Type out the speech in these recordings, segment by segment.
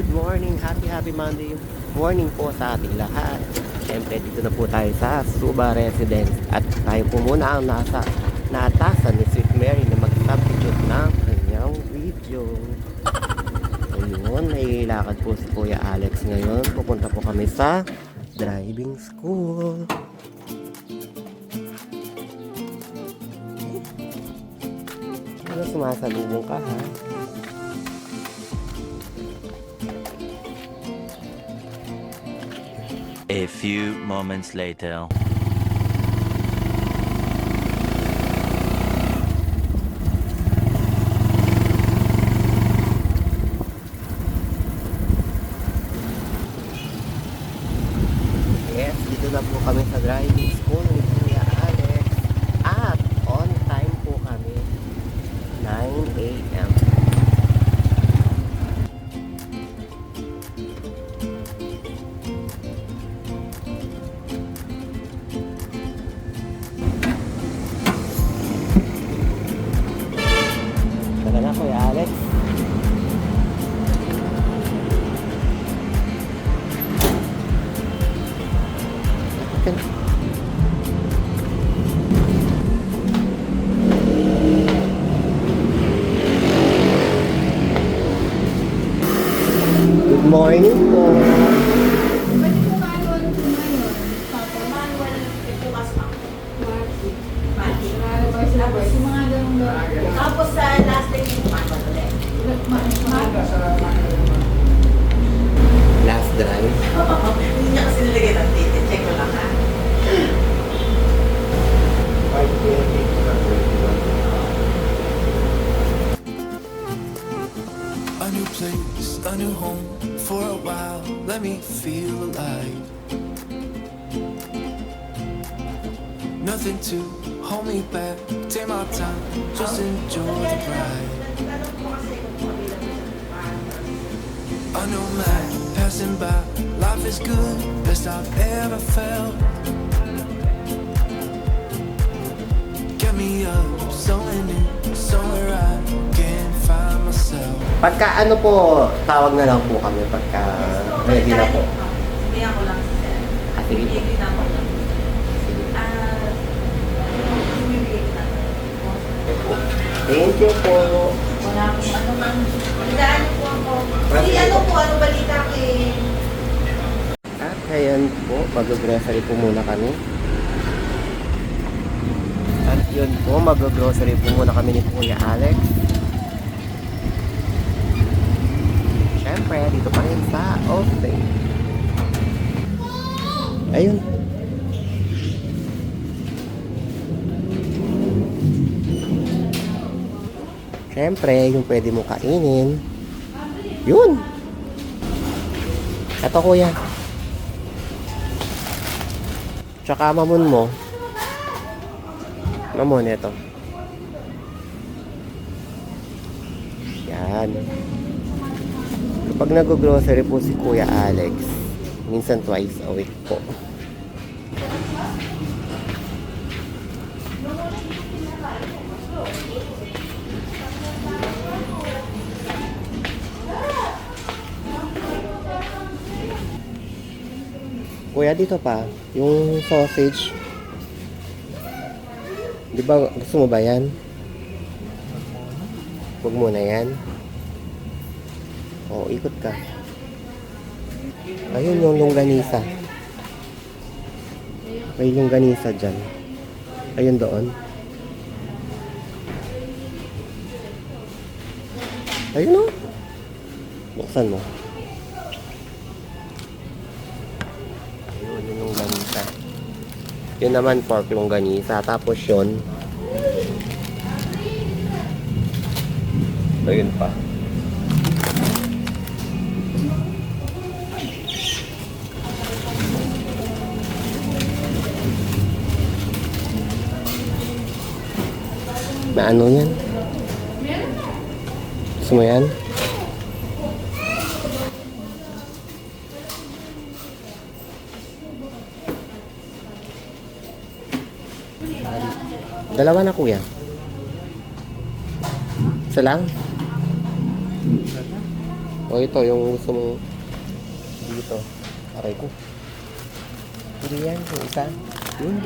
good morning, happy Monday morning po sa ating lahat. Siyempre dito na po tayo sa Suba Residence at tayo po muna ang naatasan ni Sweet Mary na mag-substitute ng kanyang video. So yun, may lakad po si Kuya Alex ngayon. Pupunta po kami sa driving school. Ano sumasalubong ka ha? A few moments later. Yes, dito na po kami sa driving school ni Kuya Alex. At on time po kami. 9 a.m. Tara na Kuya Alex. Good morning po. Pwede po manual po ngayon. Manual, bukas pa. Tapos yung mga ganun doon. Tapos sa last day yung manual ulit. Last drive. Hindi niya kasi nilagay ng ticket. Check ko lang ha. A new place, a new home. For a while, let me feel alive. Nothing to hold me back. Take my time, just enjoy the ride. A new man passing by. Life is good, best I've ever felt. Get me up, somewhere new, somewhere I can find myself. Pagka ano po, tawag na lang po kami pagka ready na po. Hindi ako lang sa sir. Ah, sige po. Bibigyan ako lang. Sige. Bibigyan kita. Thank you po. Wala akong ano man. Higaan niyo po ako. Hindi ano po, ano balita ko eh. At ayan po, mag-grocery po muna kami. At yun po, mag-grocery po muna kami ni Kuya Alex. Siyempre, dito pa rin sa Oakley. Ayun. Siyempre, yung pwede mo kainin. Yun. Ito kuya. Tsaka mamon mo. Mamon, ito. Yan. Kapag nag-grocery po si Kuya Alex, minsan twice a week po. Kuya, dito pa, yung sausage. Di ba, gusto mo ba yan? Huwag muna yan. O, ikot ka. Ayun yung longganisa. May longganisa dyan. Ayun doon. Ayun o. Buksan mo. Ayun yung longganisa. Yun naman pork longganisa. Tapos yun. Ayun pa. Na ano yan? Gusto mo yan? Dalawa na kuya. Isa lang? O ito, yung gusto mong dito. Aray ko. Hindi yan, yung isa. Yun.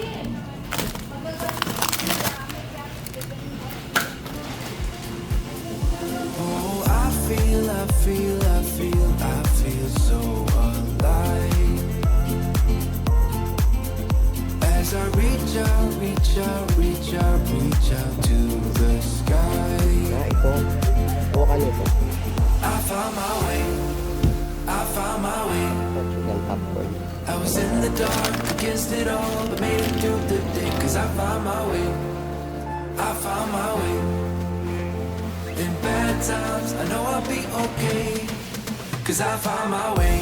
Oh, I feel so alive. As I reach out to the sky. Ito. Huwakan nito. I found my way. Chicken popcorn. I was in the dark against it all, but made it through the day. 'Cause I found my way. In bad times, I know I'll be okay. 'Cause I found my way.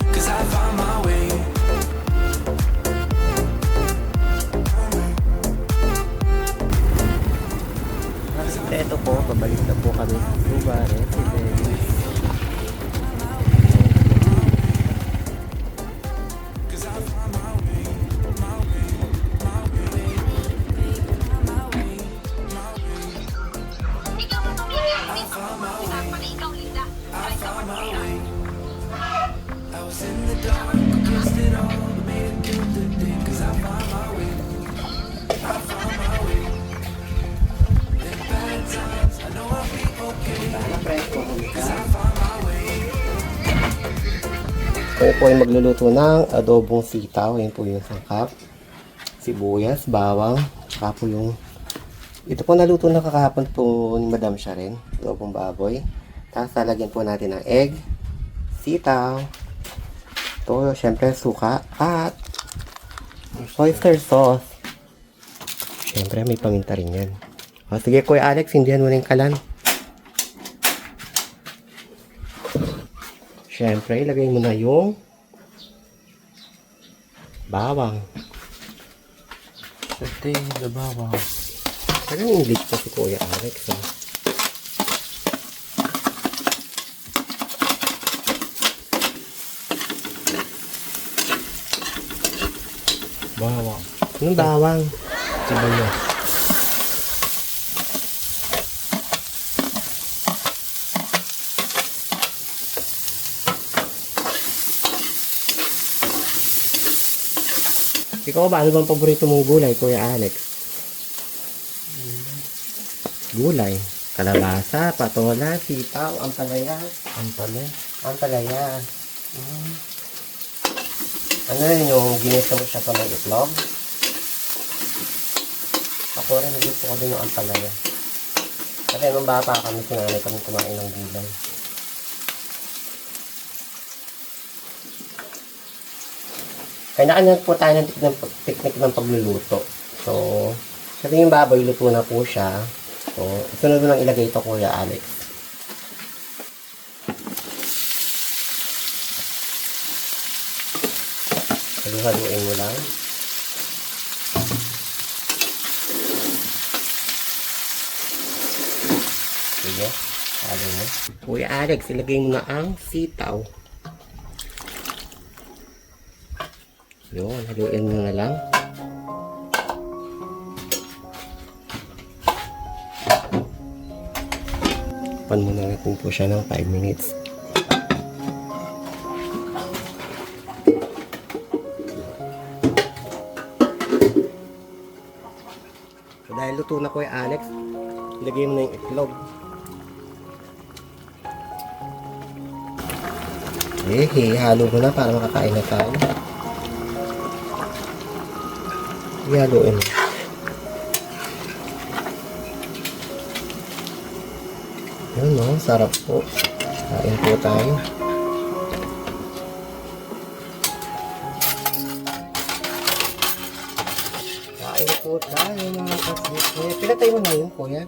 'Cause I found my way. Ito po, pabalik na po kami sa Suba Residence. 'Cause I found my way. I was in the dark against it all, but made it through the day. 'Cause I found my way. In bad times, I know I'll be okay. 'Cause I found my way. Kaya po ay magluluto ng adobong sitaw. Ayan po yung sangkap. Sibuyas, bawang, saka po yung... Ito po naluto na kakahapon po ni Madam Sharon. Adobong baboy. Tapos lalagyan po natin ng egg, sitaw, ito, syempre suka, at oyster sauce. Syempre may paminta rin yan. O, sige Kuya Alex, hindihan mo na yung kalan. Syempre, ilagay mo na yung bawang. Pati the bawang. Parang English po si Kuya Alex. Eh. Bawang. Anong bawang? Sibuyas. Ikaw ba, ano bang paborito mong gulay, Kuya Alex? Gulay. Kalabasa, patola, sitaw, ampalaya. Ampalaya. Ano yun yung ginito mo siya sa may itlog? Ako rin, gusto ko din yung ampalaya. Kasi nung bata kami, sinanay kami kumain ng gulay. Kanya-kanya po tayo ng technique ng pagluluto. So, kasi yung baboy, luto na po siya. So, sunod mo lang ilagay ito, Kuya Alex. Halu-haluin mo lang. Sige, halo mo. Kuya Alex, ilagay mo na ang sitaw. Yun, haluin mo na lang. Pan muna natin po siya ng 5 minutes. So, dahil luto na Kuya Alex, ilagay mo na yung itlog. Halo mo na para makakain na tayo. Ihaluin mo. Yun no, sarap po. Kain po tayo. Kain po tayo mga kasbit. Pinatay mo na yun, Kuya.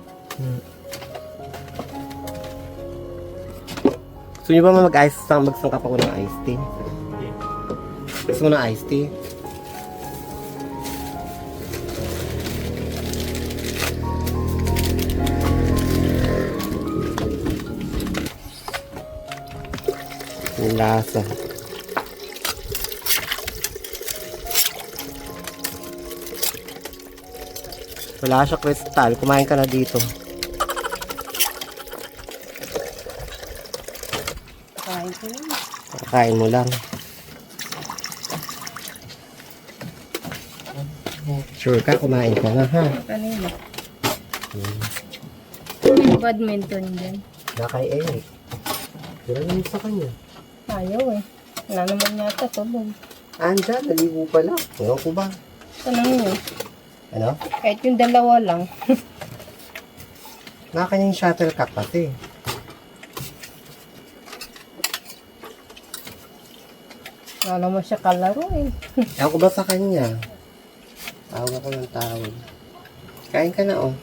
Gusto nyo ba magsangkap ako ng iced tea? Gusto mo ng iced tea? Yung lasa. Wala siya, Crystal. Kumain ka na dito. Kain ko lang. Kain mo lang. Sure ka, kumain ka na ha. Kanina. May badminton din. Na kay Eric. Tira lang sa kanya. Ayaw eh. Wala naman yata tulog. Andyan, naligo pa lang. Ewan ko ba? Tanong nyo. Ano? Kahit yung dalawa lang. Nakakanya yung shuttlecock kasi. Wala naman siya kalaro eh. Ewan ko ba sa kanya? Tawag ako ng tawag. Kain ka na oh.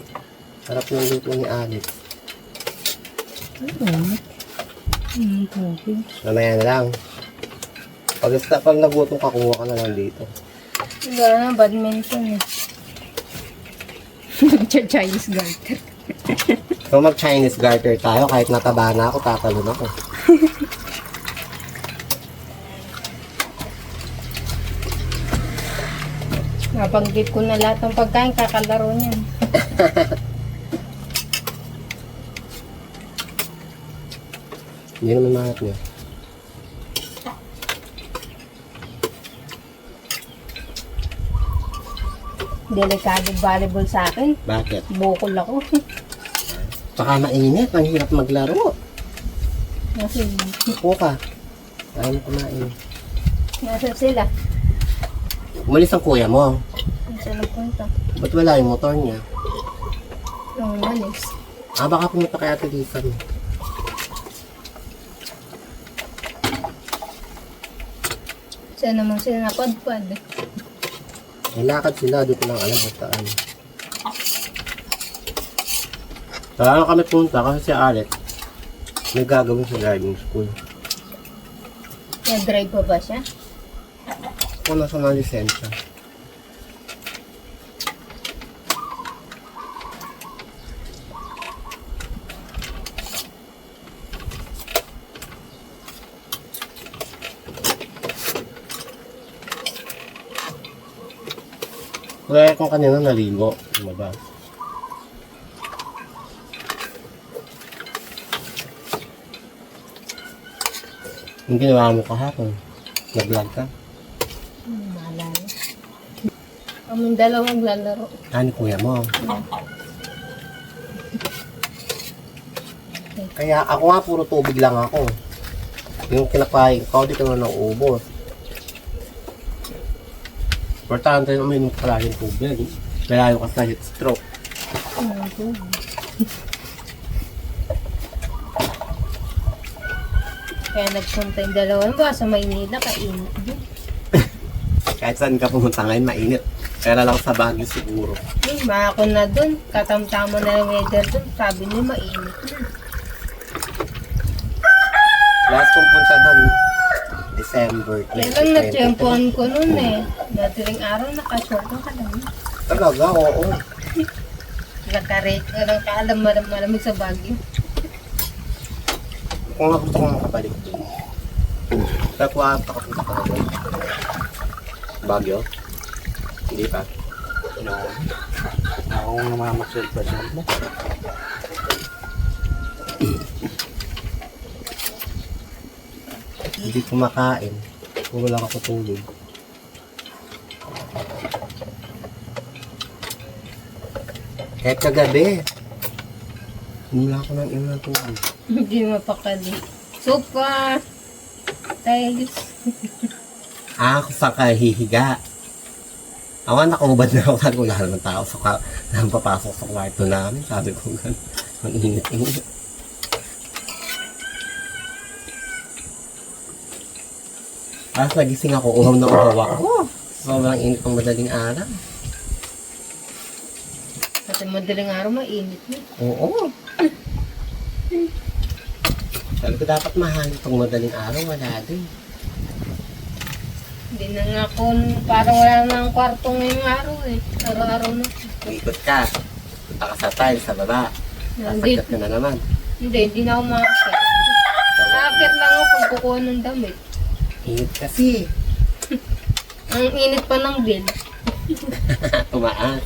Sarap ng luto ni Alex. Tubig. Mamaya na lang. Pag nagutom ka, kumuha ka na lang dito. Wala na badminton eh. Nag-Chinese garter. So mag-Chinese garter tayo, kahit nataba na ako, tatalon ako. Nabanggit ko na lahat ng pagkain, kakalaro niyan. Hindi naman mahanap niya. Delikado volleyball sa akin. Bakit? Bukol ako. Tsaka mainit, ang hirap maglaro. Kasi, Upo ka. Ayaw mo kumain. nasa sila. Umalis ang kuya mo. Saan nagpunta? Ba't wala yung motor niya? Yung manis. Baka pumunta kay Ate Lisa mo. Saan naman sila napadpad eh. May lakad sila, di ko lang alam kung saan. Saan kami punta kasi si Alex may gagawin sa driving school. Nag-drive pa ba siya? Kung nasa mga lisensya. Kaya kung kanina naligo, lumabas. Yung ginawa mo kahapon, nag-vlog ka. Maalala. Kaming dalawang lalaro. Ni kuya mo. Kaya ako nga puro tubig lang ako. Yung kinakain ko, di ko na nauubos. Importante na uminom ka lang yung tubig. Kaya yung sa heat stroke. Kaya nagpunta yung dalawang ba sa Maynila, kainit din. Kahit saan ka pumunta ngayon, mainit. Kaya lang sa Baguio siguro. Ako na dun, katamtama na yung weather dun, sabi niya mainit na. Last kong punta doon, December 2022. Kailan na-tiyempohan ko nun eh. Madaling araw, nakashort ka lang. Talaga, oo. Nagka-rate, walang kaalam malamig sa Baguio. Kung nga gusto ko makabalik doon. Kaya kung nakapunta ka na doon. Baguio? Hindi pa. Ako namamasyal pa siya. Hindi kumakain. Puro lang ako tulog. Kahit kagabi. Humula ako ng iwan ng tulog. Hindi mapakali. Sopa! Tiles. Ako sa kahihiga. Awan, nakaubad na ako. Sabi ko, wala naman tao nang papasok sa kwarto namin. Sabi ko, gano'n. Ang init-init. Tapos nagising ako, uhaw na uhaw ako. Sobrang init ng madaling araw. Kasi madaling araw, mainit na. Oo. Sabi ko, dapat mahal itong madaling araw. Wala din. Hindi na nga ako, parang wala na ang kwarto ngayong araw eh. Araw-araw na. Ikot ka. Punta ka sa tile, sa baba. Hindi, Sasakit ka na naman. hindi na ako makakit. Nakakit lang ako pag kukuha ng damit. Init kasi. Ang init pa ng bill. Tumaas.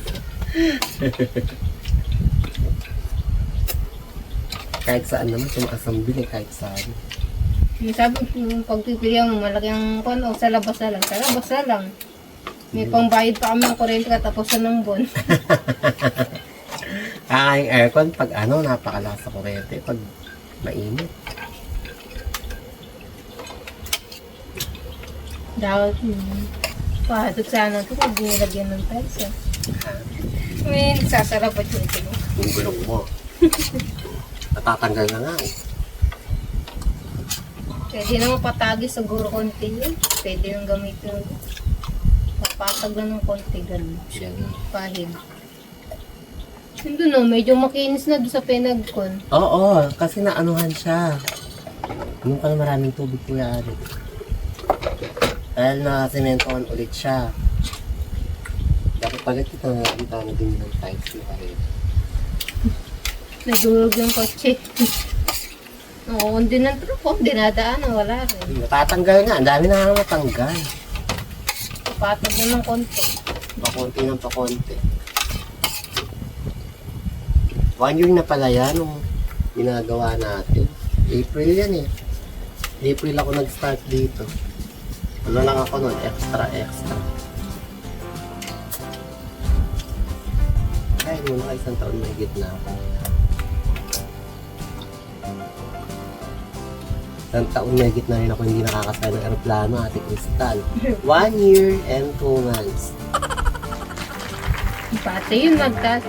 Kahit saan naman, tumaas ang bili, kahit saan. Yung sabi, yung pagpipilihan mo, malaki ang kon, o sa labas na lang. Sa labas na lang. May pangbayad pa kami ng kuryente katapusan ng buwan. Kakaing aircon, pag ano, napakalakas sa kurente, pag mainit. Dapat, pahatod sana ito kung binilagyan ng tiles. May nagsasarap at yung ito. Yung gulong mo. Natatanggal na nga eh. Pwede naman patagi siguro konti yun. Pwede nang gamitin. Papatag lang ng konti ganun. Yan. Pahig. Hindi no, medyo makinis na doon sa pinagkon. Oo, kasi naanuhan siya. Yung ka na maraming tubig kuya Ari. Dahil na sementohan ulit siya. Dapat pala kita nakikita na din ng tiles ni Ari. Nagulog yung kotse. Oo, hindi ng truko. Dinadaan, wala rin. Natatanggal nga, ang dami na nga matanggal. Papatag na ng konti. Pakonti ng pakonti. 1 year na pala yan nung ginagawa natin. April yan eh. April ako nag-start dito. Ano lang ako nun, extra. Kahit muna ka isang taon may gitna ako. Isang taon may gitna rin ako hindi nakakasaya ng aeroplano, Ate Crystal. 1 year and 2 months. Pati yun, magtas.